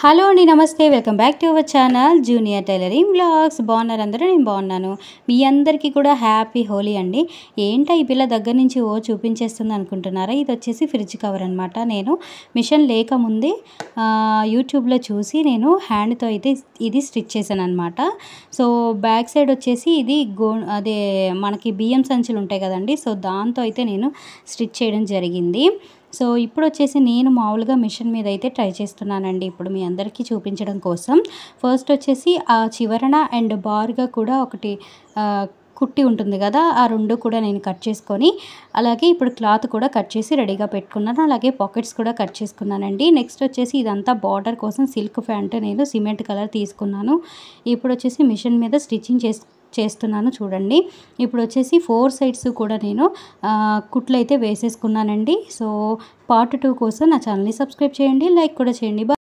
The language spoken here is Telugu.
హలో అండి, నమస్తే. Welcome back to our channel junior tailoring vlogs. బాగున్నారు అందరూ? నేను బాగున్నాను. మీ అందరికీ కూడా హ్యాపీ హోలీ అండి. ఏంటో ఈ పిల్ల దగ్గర నుంచి చూపించేస్తుంది అనుకుంటున్నారా? ఇది వచ్చేసి ఫ్రిడ్జ్ కవర్ అనమాట. నేను మిషన్ లేకముందే యూట్యూబ్లో చూసి నేను హ్యాండ్తో అయితే ఇది స్టిచ్ చేశాను అనమాట. సో బ్యాక్ సైడ్ వచ్చేసి ఇది అదే మనకి బియ్యం సంచులు ఉంటాయి కదండి, సో దాంతో అయితే నేను స్టిచ్ చేయడం జరిగింది. సో ఇప్పుడు వచ్చేసి నేను మామూలుగా మిషన్ మీద అయితే ట్రై చేస్తున్నానండి, ఇప్పుడు మీ అందరికీ చూపించడం కోసం. ఫస్ట్ వచ్చేసి ఆ చివరన అండ్ బార్గా కూడా ఒకటి కుట్టి ఉంటుంది కదా, ఆ రెండు కూడా నేను కట్ చేసుకొని, అలాగే ఇప్పుడు క్లాత్ కూడా కట్ చేసి రెడీగా పెట్టుకున్నాను. అలాగే పాకెట్స్ కూడా కట్ చేసుకున్నానండి. నెక్స్ట్ వచ్చేసి ఇదంతా బార్డర్ కోసం సిల్క్ ప్యాంట్ నేను సిమెంట్ కలర్ తీసుకున్నాను. ఇప్పుడు వచ్చేసి మిషన్ మీద స్టిచ్చింగ్ చేస్తున్నాను చూడండి. ఇప్పుడు వచ్చేసి 4 సైడ్స్ కూడా నేను కుట్లు అయితే వేసేసుకున్నానండి. సో పార్ట్ 2 కోసం నా ఛానల్ని సబ్స్క్రైబ్ చేయండి, లైక్ కూడా చేయండి.